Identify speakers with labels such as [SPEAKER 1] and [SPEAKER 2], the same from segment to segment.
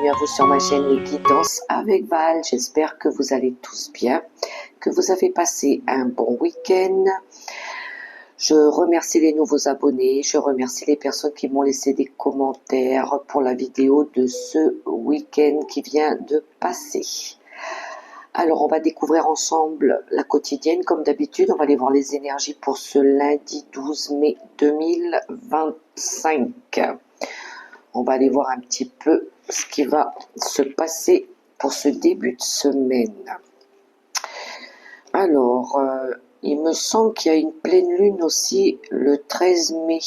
[SPEAKER 1] bienvenue à vous sur ma chaîne Les Guidances avec Val. J'espère que vous allez tous bien, que vous avez passé un bon week-end. Je remercie les nouveaux abonnés, je remercie les personnes qui m'ont laissé des commentaires pour la vidéo de ce week-end qui vient de passer. Alors on va découvrir ensemble la quotidienne comme d'habitude, on va aller voir les énergies pour ce lundi 12 mai 2025. On va aller voir un petit peu ce qui va se passer pour ce début de semaine. Alors, il me semble qu'il y a une pleine lune aussi le 13 mai.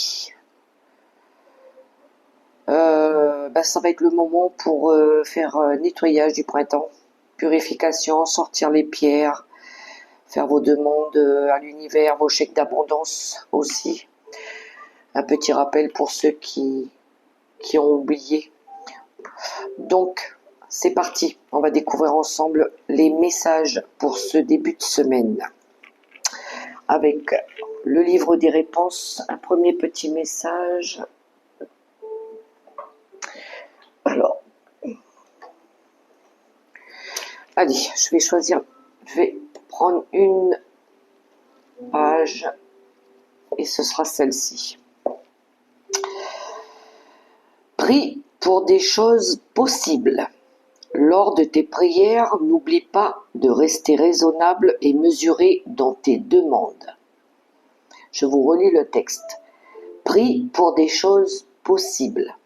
[SPEAKER 1] Ça va être le moment pour faire nettoyage du printemps, purification, sortir les pierres, faire vos demandes à l'univers, vos chèques d'abondance aussi. Un petit rappel pour ceux qui ont oublié. Donc, c'est parti. On va découvrir ensemble les messages pour ce début de semaine. Avec le livre des réponses, un premier petit message. Alors, allez, je vais prendre une page et ce sera celle-ci. Prie pour des choses possibles. Lors de tes prières, n'oublie pas de rester raisonnable et mesuré dans tes demandes. Je vous relis le texte. Prie pour des choses possibles.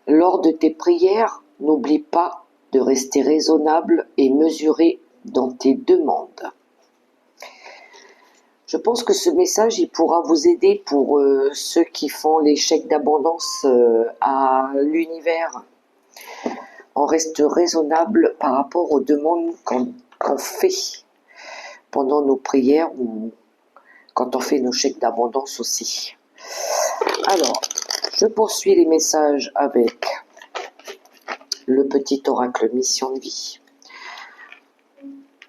[SPEAKER 1] Lors de tes prières, n'oublie pas de rester raisonnable et mesuré dans tes demandes. Je pense que ce message il pourra vous aider pour ceux qui font les chèques d'abondance à l'univers. On reste raisonnable par rapport aux demandes qu'on fait pendant nos prières ou quand on fait nos chèques d'abondance aussi. Alors, je poursuis les messages avec le petit oracle mission de vie.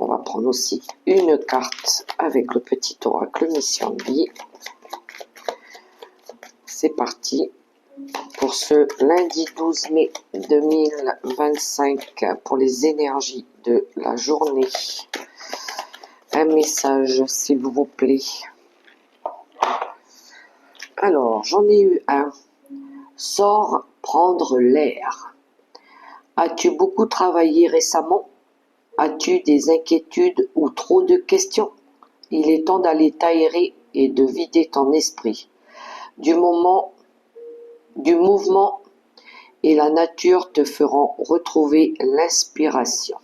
[SPEAKER 1] On va prendre aussi une carte avec le petit oracle mission de vie. C'est parti pour ce lundi 12 mai 2025 pour les énergies de la journée. Un message s'il vous plaît. Alors, j'en ai eu un. Sors prendre l'air. As-tu beaucoup travaillé récemment? As-tu des inquiétudes ou trop de questions? Il est temps d'aller t'aérer et de vider ton esprit. Du mouvement et la nature te feront retrouver l'inspiration.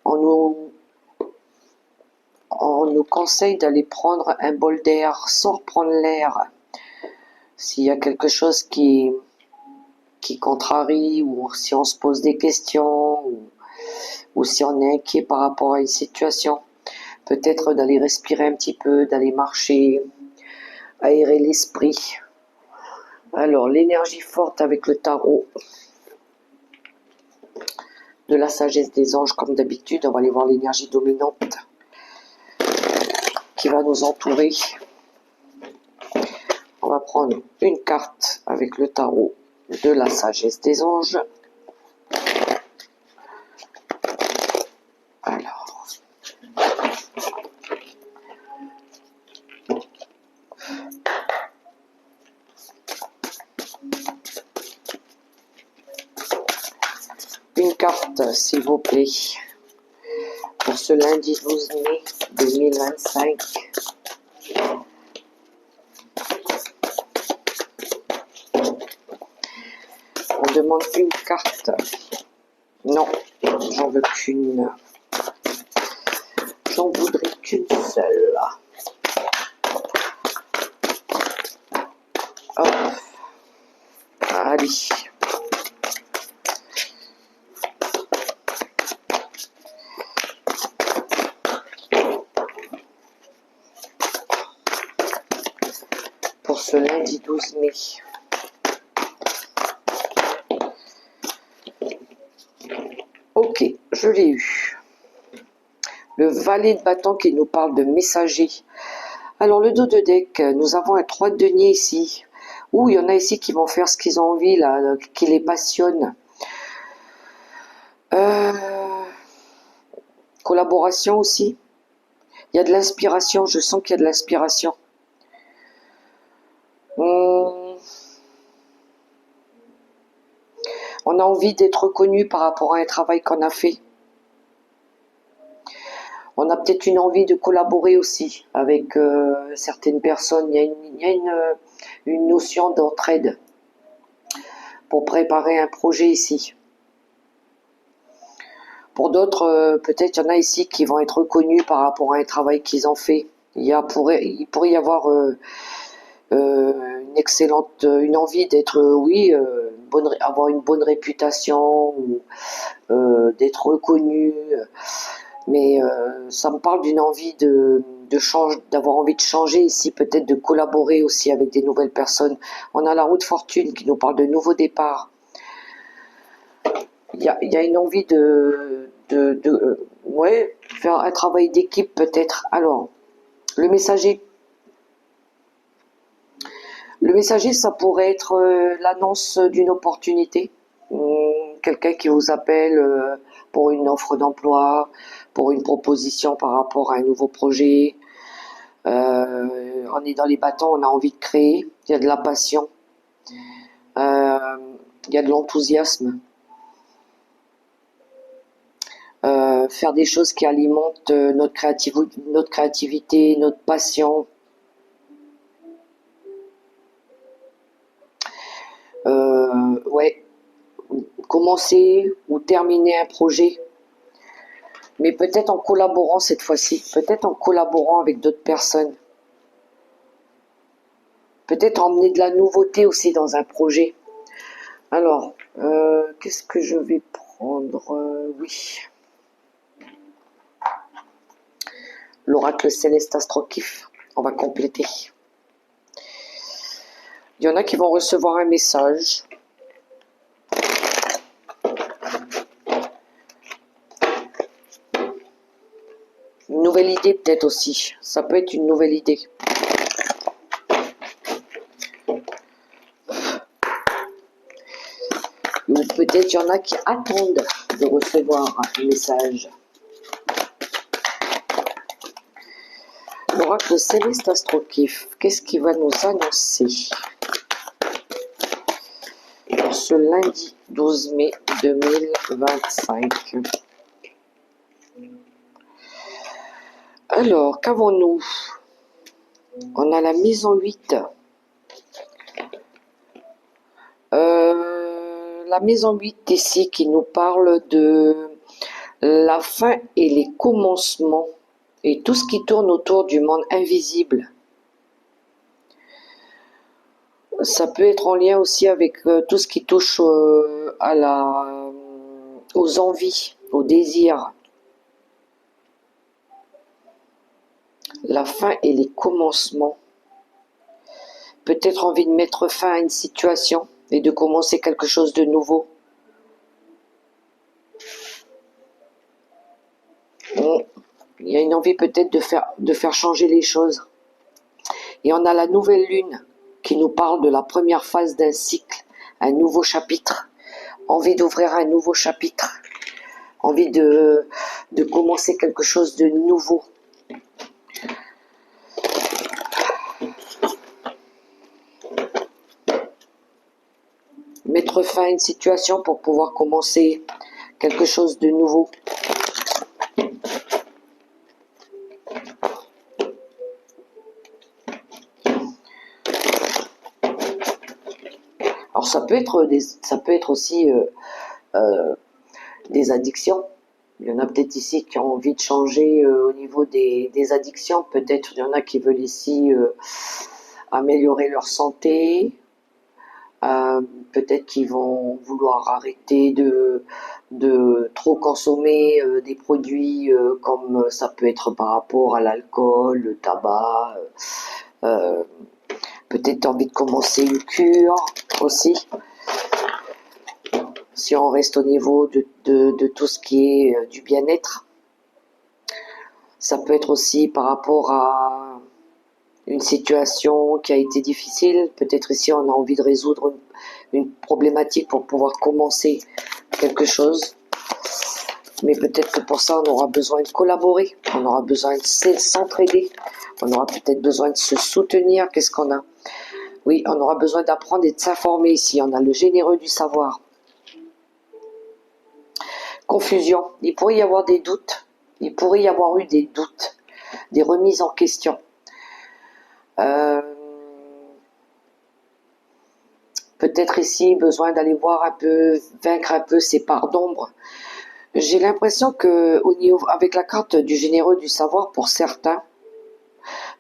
[SPEAKER 1] On nous conseille d'aller prendre un bol d'air, sans prendre l'air. S'il y a quelque chose qui contrarie ou si on se pose des questions ou si on est inquiet par rapport à une situation, peut-être d'aller respirer un petit peu, d'aller marcher, aérer l'esprit. Alors, l'énergie forte avec le tarot de la sagesse des anges, comme d'habitude, on va aller voir l'énergie dominante qui va nous entourer. On va prendre une carte avec le tarot de la sagesse des anges. Alors, une carte, s'il vous plaît, pour ce lundi 12 mai 2025. On demande une carte. Non, j'en veux qu'une. J'en voudrais qu'une seule. Hop. Allez. Pour ce lundi 12 mai. Ok, je l'ai eu. Le valet de bâton qui nous parle de messager. Alors le dos de deck, nous avons un 3 de denier ici. Ou il y en a ici qui vont faire ce qu'ils ont envie, là, qui les passionne. Collaboration aussi. Il y a de l'inspiration, je sens qu'il y a de l'inspiration. On a envie d'être reconnu par rapport à un travail qu'on a fait. On a peut-être une envie de collaborer aussi avec certaines personnes. Il y a une notion d'entraide pour préparer un projet ici. Pour d'autres, peut-être il y en a ici qui vont être reconnus par rapport à un travail qu'ils ont fait. Il pourrait y avoir une envie d'être, avoir une bonne réputation, ou d'être reconnu. Mais ça me parle d'une envie d'avoir envie de changer ici, peut-être de collaborer aussi avec des nouvelles personnes. On a la roue de fortune qui nous parle de nouveaux départs. Il y a une envie de faire un travail d'équipe peut-être. Alors, le messager, ça pourrait être l'annonce d'une opportunité. Quelqu'un qui vous appelle pour une offre d'emploi, pour une proposition par rapport à un nouveau projet. On est dans les bâtons, on a envie de créer. Il y a de la passion. Il y a de l'enthousiasme. Faire des choses qui alimentent notre créativité, notre passion. Commencer ou terminer un projet, mais peut-être en collaborant cette fois-ci, peut-être en collaborant avec d'autres personnes, peut-être emmener de la nouveauté aussi dans un projet. Alors, qu'est-ce que je vais prendre? Oui. L'oracle céleste Astrokif, on va compléter. Il y en a qui vont recevoir un message. Une nouvelle idée peut-être aussi. Ça peut être une nouvelle idée. Ou peut-être il y en a qui attendent de recevoir un message. L'oracle céleste Astrokif, qu'est-ce qui va nous annoncer pour ce lundi 12 mai 2025? Alors, qu'avons-nous? On a la maison 8. La maison 8 ici qui nous parle de la fin et les commencements et tout ce qui tourne autour du monde invisible. Ça peut être en lien aussi avec tout ce qui touche aux envies, aux désirs. La fin et les commencements. Peut-être envie de mettre fin à une situation et de commencer quelque chose de nouveau. Il y a une envie peut-être de faire changer les choses. Et on a la nouvelle lune qui nous parle de la première phase d'un cycle, un nouveau chapitre. Envie d'ouvrir un nouveau chapitre. Envie de commencer quelque chose de nouveau. Mettre fin à une situation pour pouvoir commencer quelque chose de nouveau. Alors ça peut être aussi des addictions. Il y en a peut-être ici qui ont envie de changer au niveau des addictions. Peut-être il y en a qui veulent ici améliorer leur santé. Peut-être qu'ils vont vouloir arrêter de trop consommer des produits comme ça peut être par rapport à l'alcool, le tabac. Peut-être envie de commencer une cure aussi. Si on reste au niveau de tout ce qui est du bien-être. Ça peut être aussi par rapport à une situation qui a été difficile. Peut-être ici on a envie de résoudre une problématique pour pouvoir commencer quelque chose. Mais peut-être que pour ça, on aura besoin de collaborer, on aura besoin de s'entraider, on aura peut-être besoin de se soutenir. Qu'est-ce qu'on a? Oui, on aura besoin d'apprendre et de s'informer ici. On a le généreux du savoir. Confusion. Il pourrait y avoir des doutes. Il pourrait y avoir eu des doutes, des remises en question. Peut-être ici, besoin d'aller voir un peu, vaincre un peu ces parts d'ombre. J'ai l'impression que, avec la carte du généreux du savoir, pour certains,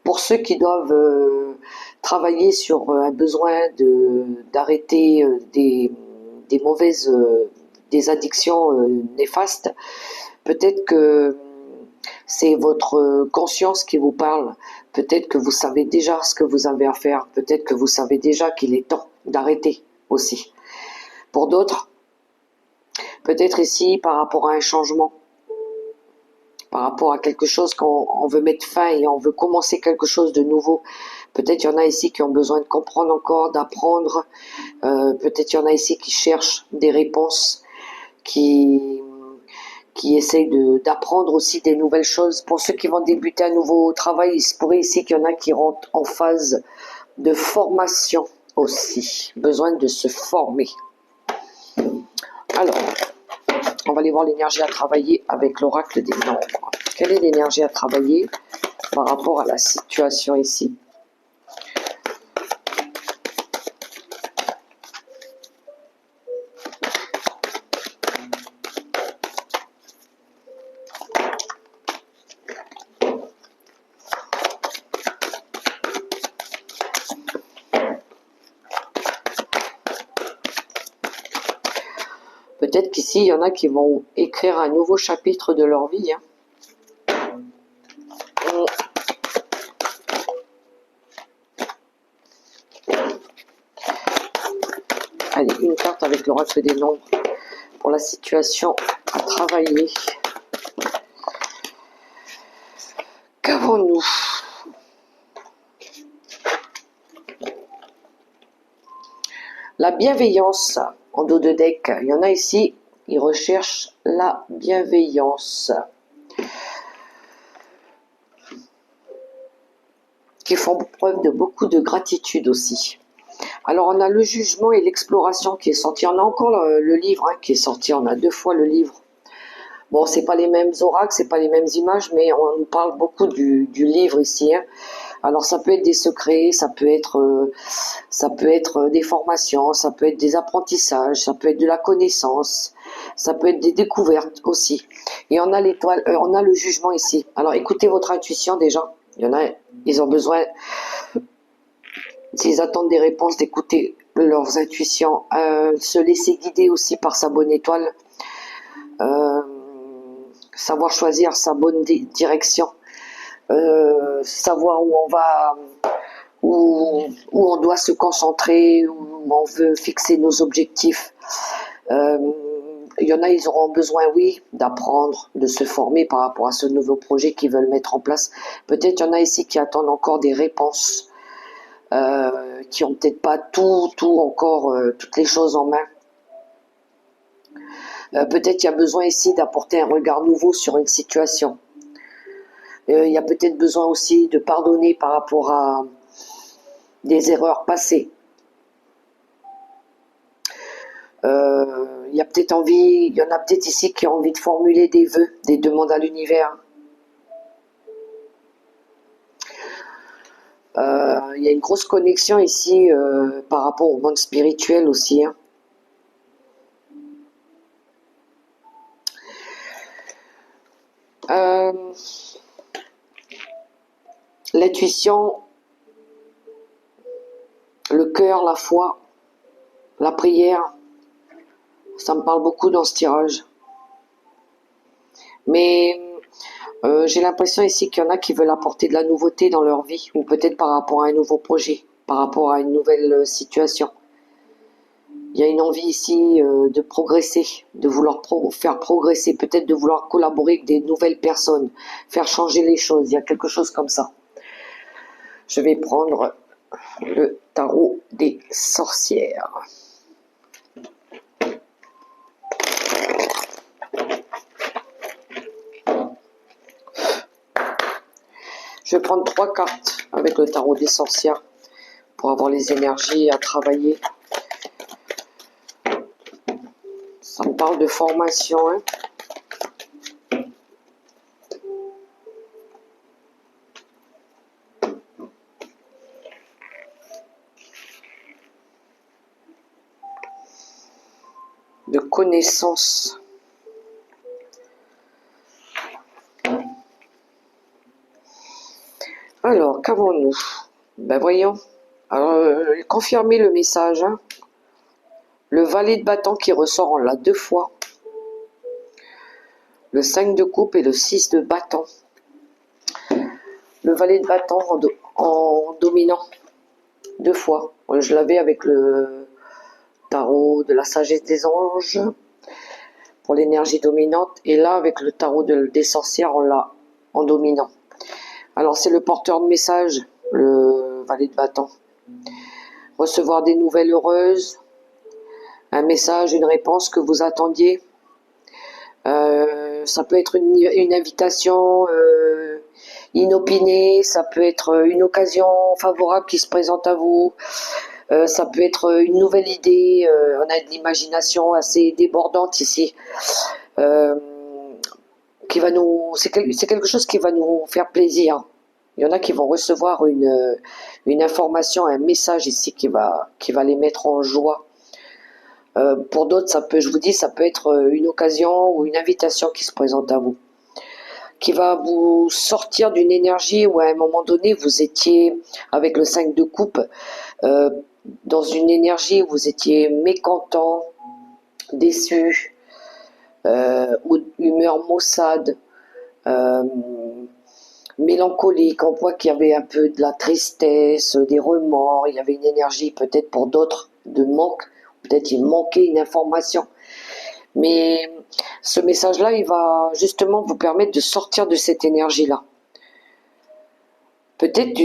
[SPEAKER 1] pour ceux qui doivent travailler sur un besoin d'arrêter des mauvaises, des addictions néfastes, peut-être que c'est votre conscience qui vous parle. Peut-être que vous savez déjà ce que vous avez à faire. Peut-être que vous savez déjà qu'il est temps d'arrêter aussi. Pour d'autres, peut-être ici par rapport à un changement, par rapport à quelque chose qu'on veut mettre fin et on veut commencer quelque chose de nouveau. Peut-être il y en a ici qui ont besoin de comprendre encore, d'apprendre. Peut-être il y en a ici qui cherchent des réponses, qui essayent d'apprendre aussi des nouvelles choses. Pour ceux qui vont débuter un nouveau travail, il se pourrait ici qu'il y en a qui rentrent en phase de formation aussi. Besoin de se former. Alors, on va aller voir l'énergie à travailler avec l'oracle des nombres. Quelle est l'énergie à travailler par rapport à la situation ici? Peut-être qu'ici, il y en a qui vont écrire un nouveau chapitre de leur vie. Allez, une carte avec l'oracle des nombres pour la situation à travailler. Qu'avons-nous? La bienveillance en dos de deck. Il y en a ici, ils recherchent la bienveillance. Qui font preuve de beaucoup de gratitude aussi. Alors on a le jugement et l'exploration qui est sorti. On a encore le livre qui est sorti. On a 2 fois le livre. Bon, c'est pas les mêmes oracles, c'est pas les mêmes images, mais on nous parle beaucoup du livre ici. Alors ça peut être des secrets, ça peut être des formations, ça peut être des apprentissages, ça peut être de la connaissance, ça peut être des découvertes aussi. Et on a l'étoile, on a le jugement ici. Alors écoutez votre intuition déjà. Il y en a, ils ont besoin, s'ils attendent des réponses, d'écouter leurs intuitions, se laisser guider aussi par sa bonne étoile, savoir choisir sa bonne direction, savoir où on va, où on doit se concentrer, où on veut fixer nos objectifs. Il y en a, ils auront besoin, oui, d'apprendre, de se former par rapport à ce nouveau projet qu'ils veulent mettre en place. Peut-être il y en a ici qui attendent encore des réponses, qui ont peut-être pas tout encore, toutes les choses en main. Peut-être il y a besoin ici d'apporter un regard nouveau sur une situation. Il y a peut-être besoin aussi de pardonner par rapport à des erreurs passées. Il y a peut-être envie, il y en a peut-être ici qui ont envie de formuler des vœux, des demandes à l'univers. Il y a une grosse connexion ici par rapport au monde spirituel aussi. L'intuition, le cœur, la foi, la prière, ça me parle beaucoup dans ce tirage. Mais j'ai l'impression ici qu'il y en a qui veulent apporter de la nouveauté dans leur vie, ou peut-être par rapport à un nouveau projet, par rapport à une nouvelle situation. Il y a une envie ici de progresser, de vouloir faire progresser, peut-être de vouloir collaborer avec des nouvelles personnes, faire changer les choses. Il y a quelque chose comme ça. Je vais prendre le tarot des sorcières. Je vais prendre 3 cartes avec le tarot des sorcières pour avoir les énergies à travailler. Ça me parle de formation, hein. De connaissance. Alors, qu'avons-nous? Ben voyons. Alors, confirmez le message. Hein. Le valet de bâton qui ressort en là 2 fois. Le 5 de coupe et le 6 de bâton. Le valet de bâton en dominant 2 fois. Je l'avais avec le tarot de la sagesse des anges pour l'énergie dominante. Et là, avec le tarot des sorcières, on l'a en dominant. Alors, c'est le porteur de message, le valet de bâton. Recevoir des nouvelles heureuses, un message, une réponse que vous attendiez. Ça peut être une invitation inopinée, ça peut être une occasion favorable qui se présente à vous, ça peut être une nouvelle idée, on a de l'imagination assez débordante ici, qui va c'est quelque chose qui va nous faire plaisir. Il y en a qui vont recevoir une information, un message ici qui va les mettre en joie. Pour d'autres, ça peut être une occasion ou une invitation qui se présente à vous, qui va vous sortir d'une énergie où à un moment donné, vous étiez, avec le 5 de coupe, dans une énergie où vous étiez mécontent, déçu, ou humeur maussade, mélancolique. On voit qu'il y avait un peu de la tristesse, des remords, il y avait une énergie peut-être pour d'autres de manque. Peut-être il manquait une information. Mais ce message-là, il va justement vous permettre de sortir de cette énergie-là. Peut-être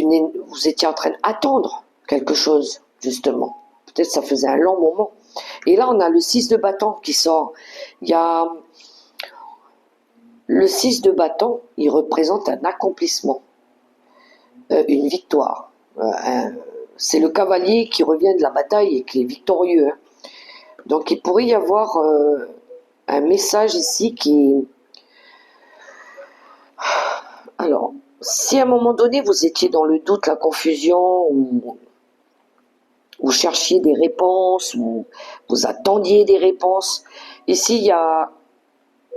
[SPEAKER 1] vous étiez en train d'attendre quelque chose, justement. Peut-être ça faisait un long moment. Et là, on a le 6 de bâton qui sort. Il y a le 6 de bâton, il représente un accomplissement, une victoire. C'est le cavalier qui revient de la bataille et qui est victorieux. Hein. Donc il pourrait y avoir un message ici qui... Alors, si à un moment donné vous étiez dans le doute, la confusion, ou vous cherchiez des réponses, ou vous attendiez des réponses, ici il y a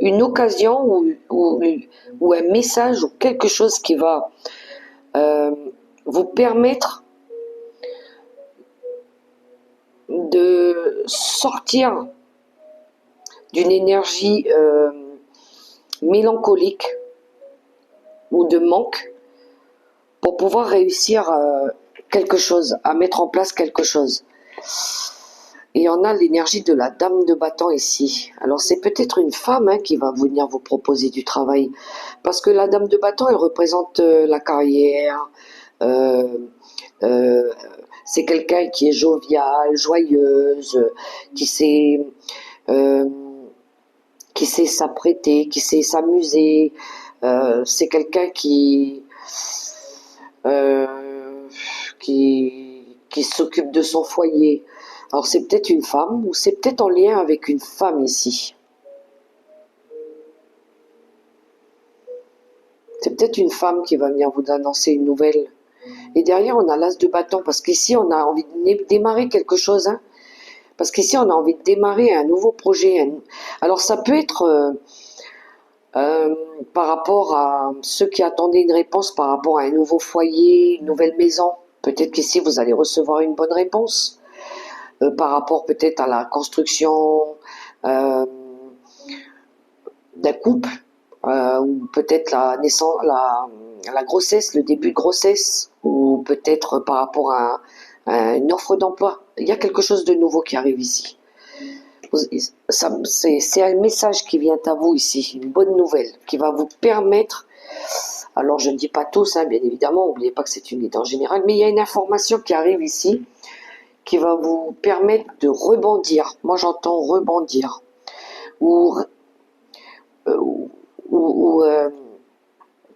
[SPEAKER 1] une occasion ou un message ou quelque chose qui va vous permettre de sortir d'une énergie mélancolique ou de manque pour pouvoir réussir quelque chose, à mettre en place quelque chose. Et on a l'énergie de la dame de bâton ici. Alors c'est peut-être une femme qui va venir vous proposer du travail. Parce que la dame de bâton, elle représente la carrière. C'est quelqu'un qui est joviale, joyeuse, qui sait s'apprêter, qui sait s'amuser. C'est quelqu'un qui s'occupe de son foyer. Alors c'est peut-être une femme, ou c'est peut-être en lien avec une femme ici. C'est peut-être une femme qui va venir vous annoncer une nouvelle. Et derrière, on a l'as de bâton, parce qu'ici, on a envie de démarrer quelque chose. Hein, parce qu'ici, on a envie de démarrer un nouveau projet. Alors ça peut être par rapport à ceux qui attendaient une réponse, par rapport à un nouveau foyer, une nouvelle maison. Peut-être qu'ici, vous allez recevoir une bonne réponse. Par rapport peut-être à la construction d'un couple, ou peut-être la naissance, la grossesse, le début de grossesse, ou peut-être par rapport à une offre d'emploi. Il y a quelque chose de nouveau qui arrive ici. C'est un message qui vient à vous ici, une bonne nouvelle, qui va vous permettre, alors je ne dis pas tous, bien évidemment, n'oubliez pas que c'est une idée en général, mais il y a une information qui arrive ici, qui va vous permettre de rebondir. Moi, j'entends rebondir. Ou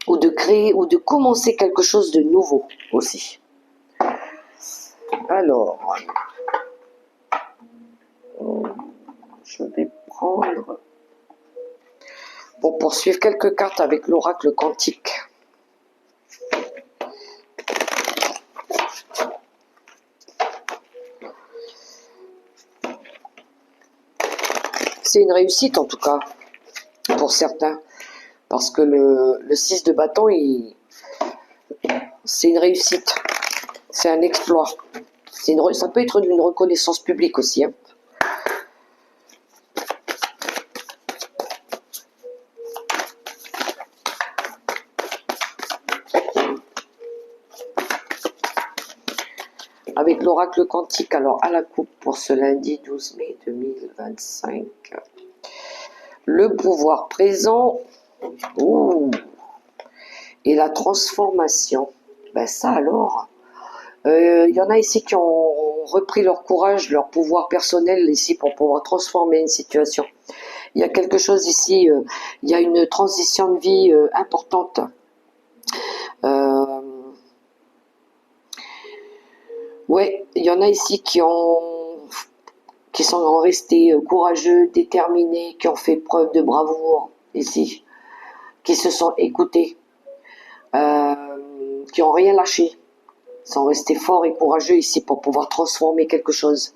[SPEAKER 1] ou de créer, ou de commencer quelque chose de nouveau aussi. Alors, je vais prendre, pour poursuivre, quelques cartes avec l'oracle quantique. C'est une réussite en tout cas, pour certains, parce que le 6 de bâton, c'est une réussite, c'est un exploit. Ça peut être une reconnaissance publique aussi. Hein. Avec l'oracle quantique, alors à la coupe pour ce lundi 12 mai 2025. Le pouvoir présent, et la transformation. Ben ça alors, il y en a ici qui ont repris leur courage, leur pouvoir personnel ici pour pouvoir transformer une situation. Il y a quelque chose ici, il y a une transition de vie importante. Ouais, il y en a ici qui sont restés courageux, déterminés, qui ont fait preuve de bravoure ici, qui se sont écoutés, qui ont rien lâché, sont restés forts et courageux ici pour pouvoir transformer quelque chose,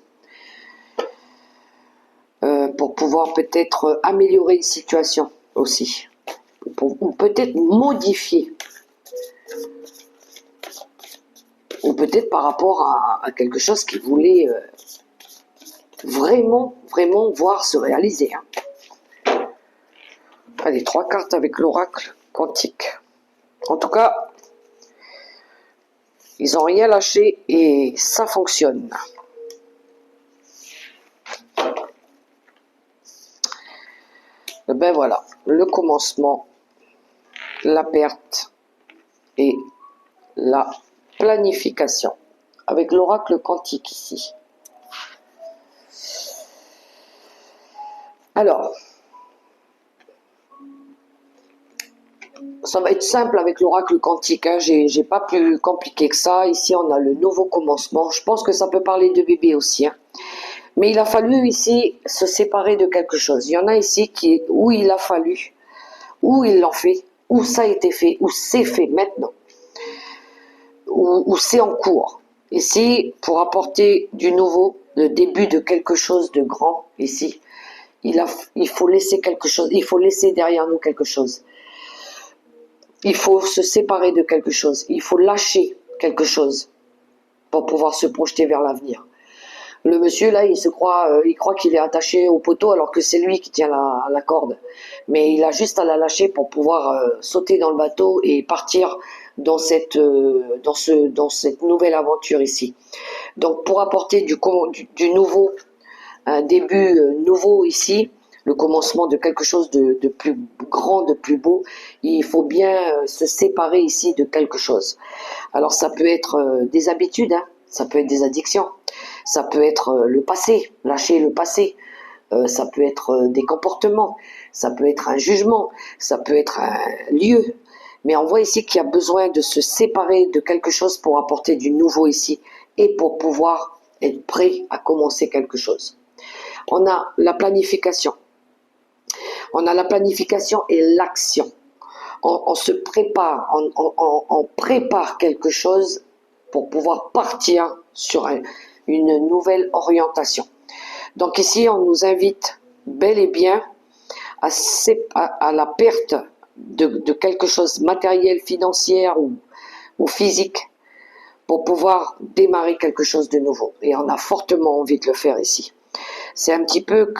[SPEAKER 1] pour pouvoir peut-être améliorer une situation aussi, ou peut-être modifier, ou peut-être par rapport à quelque chose qu'ils voulaient vraiment voir se réaliser. Hein. Allez, 3 cartes avec l'oracle quantique. En tout cas, ils n'ont rien lâché et ça fonctionne. Et ben voilà, le commencement, la perte et la planification. Avec l'oracle quantique ici. Alors, ça va être simple avec l'oracle quantique, hein. J'ai pas plus compliqué que ça. Ici, on a le nouveau commencement. Je pense que ça peut parler de bébé aussi. Hein. Mais il a fallu ici se séparer de quelque chose. Il y en a ici où il a fallu, où ils l'ont fait, où ça a été fait, où c'est fait maintenant, où c'est en cours. Ici, pour apporter du nouveau, le début de quelque chose de grand, ici, il faut laisser quelque chose, il faut laisser derrière nous quelque chose. Il faut se séparer de quelque chose, il faut lâcher quelque chose pour pouvoir se projeter vers l'avenir. Le monsieur là, il croit qu'il est attaché au poteau alors que c'est lui qui tient la corde. Mais il a juste à la lâcher pour pouvoir sauter dans le bateau et partir dans cette nouvelle aventure ici. Donc pour apporter du nouveau, un début nouveau ici, le commencement de quelque chose de plus grand, de plus beau, il faut bien se séparer ici de quelque chose. Alors ça peut être des habitudes, hein, ça peut être des addictions, ça peut être le passé, lâcher le passé, ça peut être des comportements, ça peut être un jugement, ça peut être un lieu. Mais on voit ici qu'il y a besoin de se séparer de quelque chose pour apporter du nouveau ici et pour pouvoir être prêt à commencer quelque chose. On a la planification. On a la planification et l'action. On se prépare, on prépare quelque chose pour pouvoir partir sur une nouvelle orientation. Donc ici, on nous invite bel et bien à la perte de quelque chose matériel, financier ou physique pour pouvoir démarrer quelque chose de nouveau. Et on a fortement envie de le faire ici. C'est un petit peu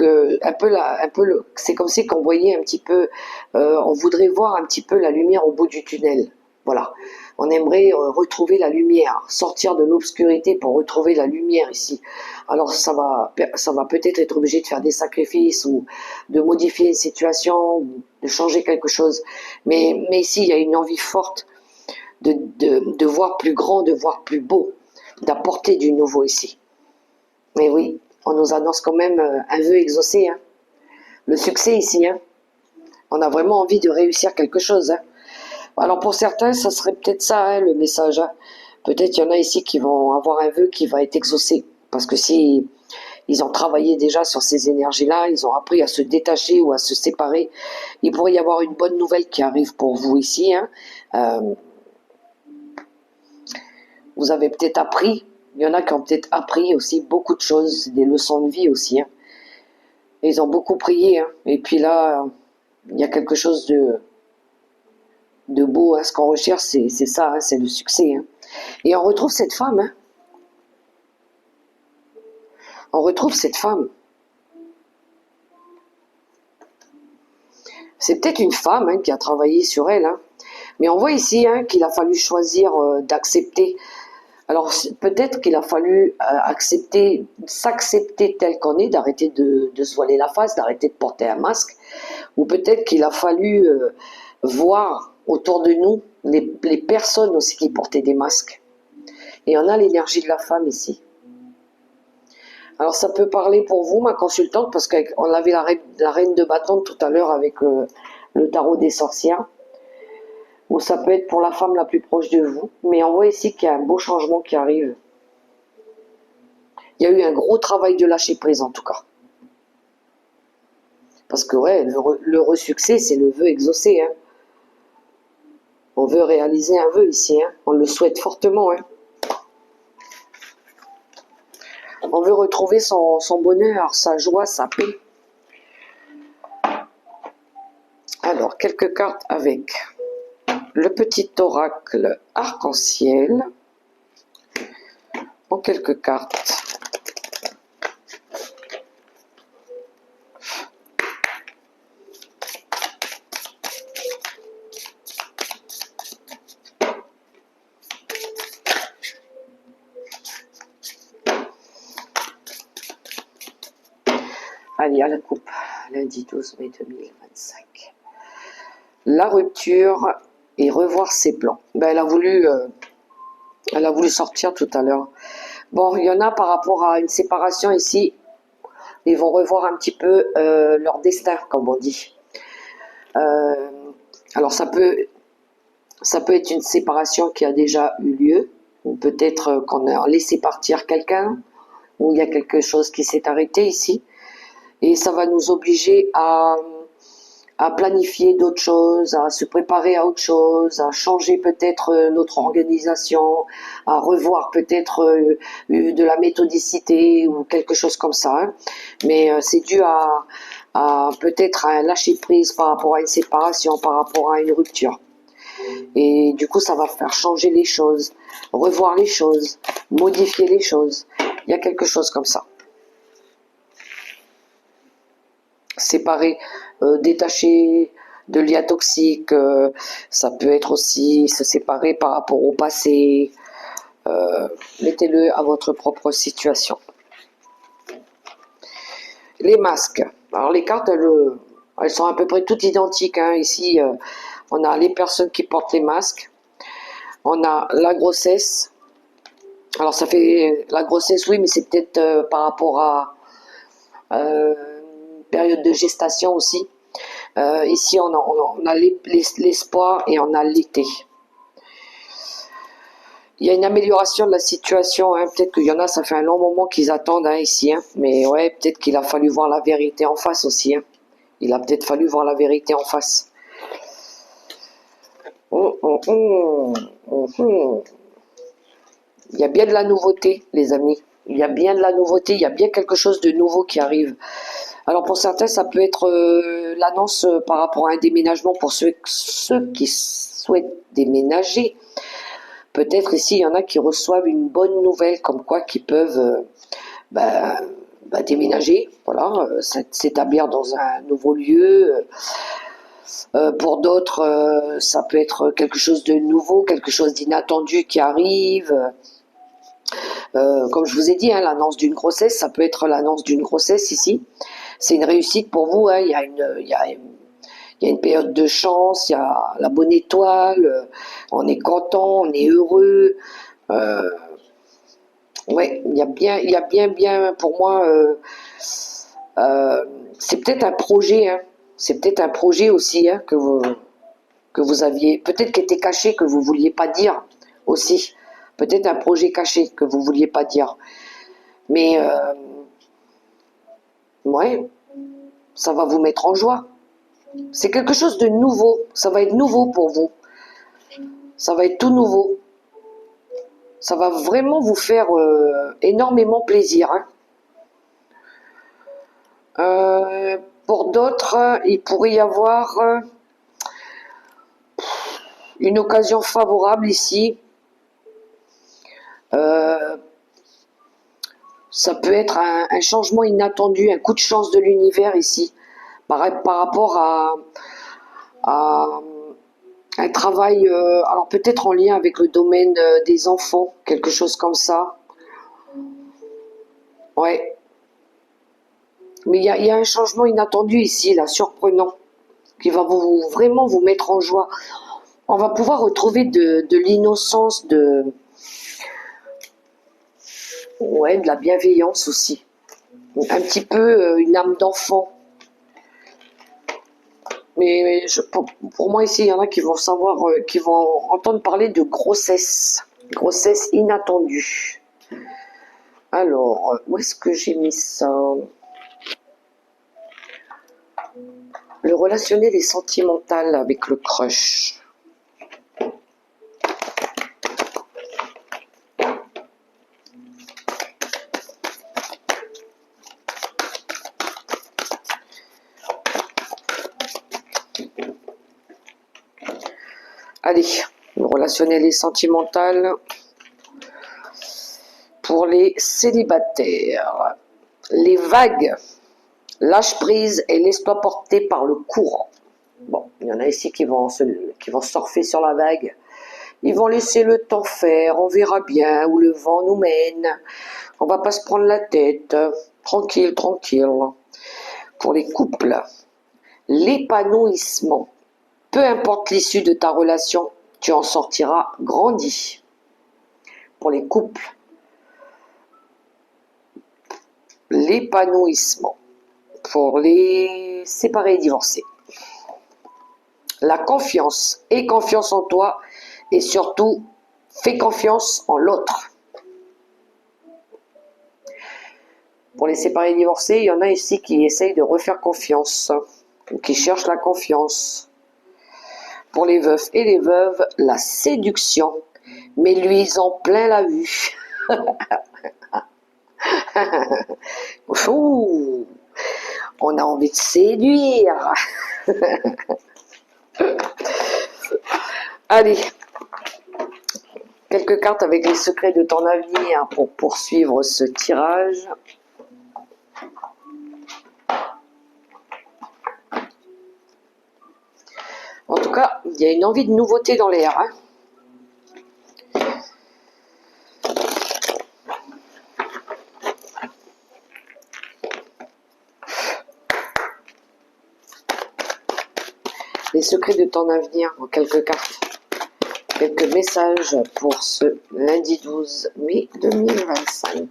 [SPEAKER 1] c'est comme si qu'on voyait un petit peu, on voudrait voir un petit peu la lumière au bout du tunnel. Voilà. On aimerait retrouver la lumière, sortir de l'obscurité pour retrouver la lumière ici. Alors ça va peut-être être obligé de faire des sacrifices ou de modifier une situation, ou de changer quelque chose. Mais ici, il y a une envie forte de voir plus grand, de voir plus beau, d'apporter du nouveau ici. Mais oui, on nous annonce quand même un vœu exaucé. Hein. Le succès ici. Hein. On a vraiment envie de réussir quelque chose. Hein. Alors pour certains, ça serait peut-être ça, hein, le message. Hein. Peut-être il y en a ici qui vont avoir un vœu qui va être exaucé. Parce que si ils ont travaillé déjà sur ces énergies-là, ils ont appris à se détacher ou à se séparer, il pourrait y avoir une bonne nouvelle qui arrive pour vous ici. Hein. Vous avez peut-être appris, il y en a qui ont peut-être appris aussi beaucoup de choses, des leçons de vie aussi. Hein. Ils ont beaucoup prié. Hein. Et puis là, il y a quelque chose de beau. Hein. Ce qu'on recherche, c'est ça, hein, c'est le succès. Hein. Et on retrouve cette femme. Hein. On retrouve cette femme. C'est peut-être une femme hein, qui a travaillé sur elle. Hein. Mais on voit ici hein, qu'il a fallu choisir d'accepter. Alors peut-être qu'il a fallu accepter, s'accepter tel qu'on est, d'arrêter de se voiler la face, d'arrêter de porter un masque. Ou peut-être qu'il a fallu voir autour de nous les personnes aussi qui portaient des masques. Et on a l'énergie de la femme ici. Alors ça peut parler pour vous, ma consultante, parce qu'on avait la reine de bâton tout à l'heure avec le tarot des sorcières. Ou ça peut être pour la femme la plus proche de vous. Mais on voit ici qu'il y a un beau changement qui arrive. Il y a eu un gros travail de lâcher prise en tout cas. Parce que ouais, le succès, c'est le vœu exaucé. Hein. On veut réaliser un vœu ici. Hein. On le souhaite fortement. Hein. On veut retrouver son bonheur, sa joie, sa paix. Alors, quelques cartes avec le petit oracle arc-en-ciel. En quelques cartes. Allez, à la coupe, lundi 12 mai 2025. La rupture et revoir ses plans. Ben, elle a voulu sortir tout à l'heure. Bon, il y en a par rapport à une séparation ici. Ils vont revoir un petit peu leur destin, comme on dit. Alors ça peut être une séparation qui a déjà eu lieu, ou peut-être qu'on a laissé partir quelqu'un, ou il y a quelque chose qui s'est arrêté ici. Et ça va nous obliger à planifier d'autres choses, à se préparer à autre chose, à changer peut-être notre organisation, à revoir peut-être de la méthodicité ou quelque chose comme ça. Hein. Mais c'est dû à peut-être un lâcher prise par rapport à une séparation, par rapport à une rupture. Et du coup, ça va faire changer les choses, revoir les choses, modifier les choses. Il y a quelque chose comme ça. Séparer, détacher de liens toxiques, ça peut être aussi se séparer par rapport au passé. Mettez-le à votre propre situation. Les masques. Alors les cartes, elles sont à peu près toutes identiques. Hein. Ici, on a les personnes qui portent les masques. On a la grossesse. Alors ça fait la grossesse, oui, mais c'est peut-être par rapport à période de gestation aussi. Ici, on a l'espoir et on a l'été. Il y a une amélioration de la situation. Hein. Peut-être qu'il y en a, ça fait un long moment qu'ils attendent hein, ici. Hein. Mais ouais, peut-être qu'il a fallu voir la vérité en face aussi. Hein. Il a peut-être fallu voir la vérité en face. Il y a bien de la nouveauté, les amis. Il y a bien de la nouveauté. Il y a bien quelque chose de nouveau qui arrive. Alors pour certains, ça peut être l'annonce par rapport à un déménagement pour ceux qui souhaitent déménager. Peut-être ici, il y en a qui reçoivent une bonne nouvelle, comme quoi qu'ils peuvent déménager, voilà, s'établir dans un nouveau lieu. Pour d'autres, ça peut être quelque chose de nouveau, quelque chose d'inattendu qui arrive. Comme je vous ai dit, hein, l'annonce d'une grossesse, ça peut être l'annonce d'une grossesse ici. C'est une réussite pour vous. Hein. Il y a une période de chance, il y a la bonne étoile, on est content, on est heureux. Ouais, il y a bien pour moi. C'est peut-être un projet. Hein. C'est peut-être un projet aussi hein, que vous. que vous aviez, peut-être qui était caché, que vous ne vouliez pas dire aussi. Peut-être un projet caché que vous ne vouliez pas dire. Mais, ouais, ça va vous mettre en joie. C'est quelque chose de nouveau. Ça va être nouveau pour vous. Ça va être tout nouveau. Ça va vraiment vous faire énormément plaisir. Hein. Pour d'autres, il pourrait y avoir une occasion favorable ici. Ça peut être un changement inattendu, un coup de chance de l'univers ici, par rapport à un travail, alors peut-être en lien avec le domaine des enfants, quelque chose comme ça. Ouais. Mais il y a un changement inattendu ici, là, surprenant, qui va vraiment vous mettre en joie. On va pouvoir retrouver de l'innocence, ouais, de la bienveillance aussi. Un petit peu une âme d'enfant. Mais pour moi ici, il y en a qui vont savoir, qui vont entendre parler de grossesse. Grossesse inattendue. Alors, où est-ce que j'ai mis ça? Le relationnel est sentimental avec le crush. Allez, le relationnel est sentimental pour les célibataires. Les vagues, lâche prise et laisse-toi porter par le courant. Bon, il y en a ici qui vont surfer sur la vague. Ils vont laisser le temps faire, on verra bien où le vent nous mène. On va pas se prendre la tête. Tranquille, tranquille. Pour les couples, l'épanouissement. Peu importe l'issue de ta relation, tu en sortiras grandi. Pour les couples, l'épanouissement. Pour les séparés et divorcés, la confiance. Aie confiance en toi et surtout, fais confiance en l'autre. Pour les séparés et divorcés, il y en a ici qui essayent de refaire confiance, ou qui cherchent la confiance. Pour les veufs et les veuves, la séduction, mais luisant plein la vue. Ouh, on a envie de séduire. Allez, quelques cartes avec les secrets de ton avenir pour poursuivre ce tirage. En tout cas, il y a une envie de nouveauté dans l'air. Hein. Les secrets de ton avenir en quelques cartes. Quelques messages pour ce lundi 12 mai 2025.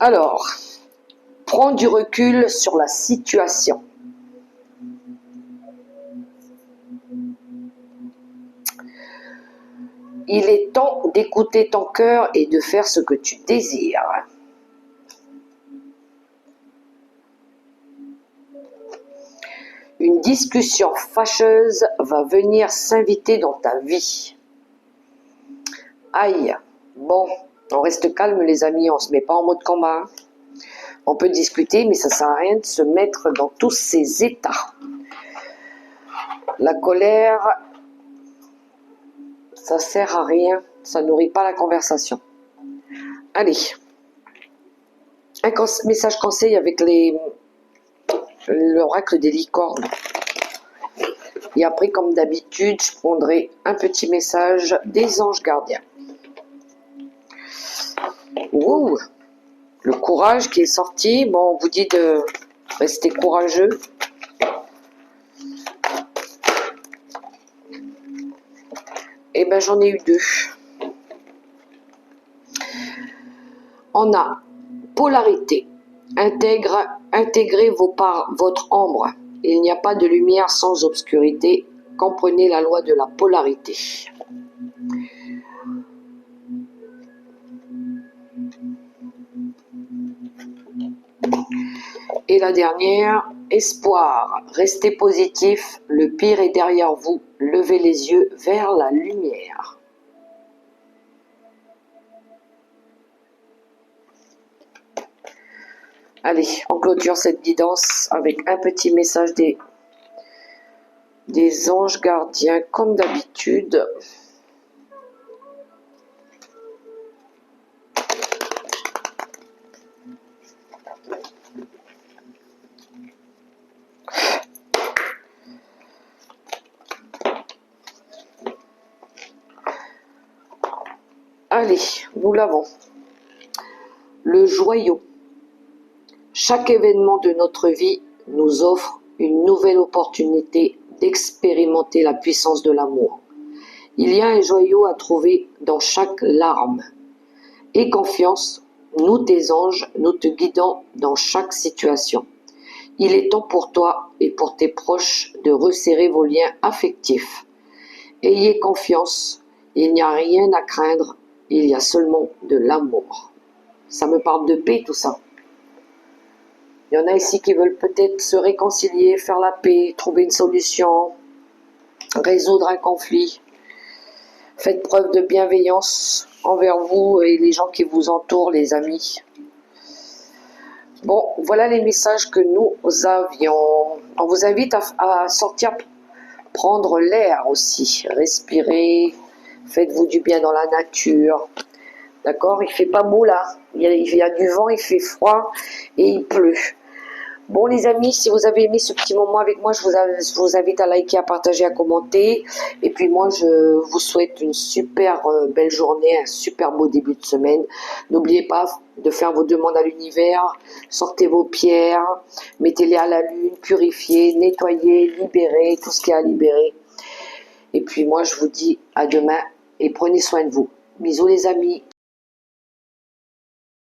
[SPEAKER 1] Alors, prends du recul sur la situation. Il est temps d'écouter ton cœur et de faire ce que tu désires. Une discussion fâcheuse va venir s'inviter dans ta vie. Aïe, bon, on reste calme les amis, on se met pas en mode combat. On peut discuter, mais ça sert à rien de se mettre dans tous ces états. La colère, ça sert à rien, ça nourrit pas la conversation. Allez, un message conseil avec l'oracle des licornes. Et après, comme d'habitude, je prendrai un petit message des anges gardiens. Ouh, le courage qui est sorti. Bon, on vous dit de rester courageux. Eh ben j'en ai eu deux. On a polarité. Intégrez votre ombre. Il n'y a pas de lumière sans obscurité. Comprenez la loi de la polarité. Et la dernière, espoir. Restez positif, le pire est derrière vous. Levez les yeux vers la lumière. Allez, on clôture cette guidance avec un petit message des anges gardiens comme d'habitude. Allez, nous l'avons. Le joyau. Chaque événement de notre vie nous offre une nouvelle opportunité d'expérimenter la puissance de l'amour. Il y a un joyau à trouver dans chaque larme. Aie confiance, nous tes anges, nous te guidons dans chaque situation. Il est temps pour toi et pour tes proches de resserrer vos liens affectifs. Ayez confiance, il n'y a rien à craindre, il y a seulement de l'amour. Ça me parle de paix tout ça. Il y en a ici qui veulent peut-être se réconcilier, faire la paix, trouver une solution, résoudre un conflit. Faites preuve de bienveillance envers vous et les gens qui vous entourent, les amis. Bon, voilà les messages que nous avions. On vous invite à sortir, prendre l'air aussi, respirer, faites-vous du bien dans la nature. D'accord? Il fait pas beau là, il y a du vent, il fait froid et il pleut. Bon les amis, si vous avez aimé ce petit moment avec moi, je vous invite à liker, à partager, à commenter. Et puis moi, je vous souhaite une super belle journée, un super beau début de semaine. N'oubliez pas de faire vos demandes à l'univers, sortez vos pierres, mettez-les à la lune, purifiez, nettoyez, libérez, tout ce qu'il y a à libérer. Et puis moi, je vous dis à demain et prenez soin de vous. Bisous les amis.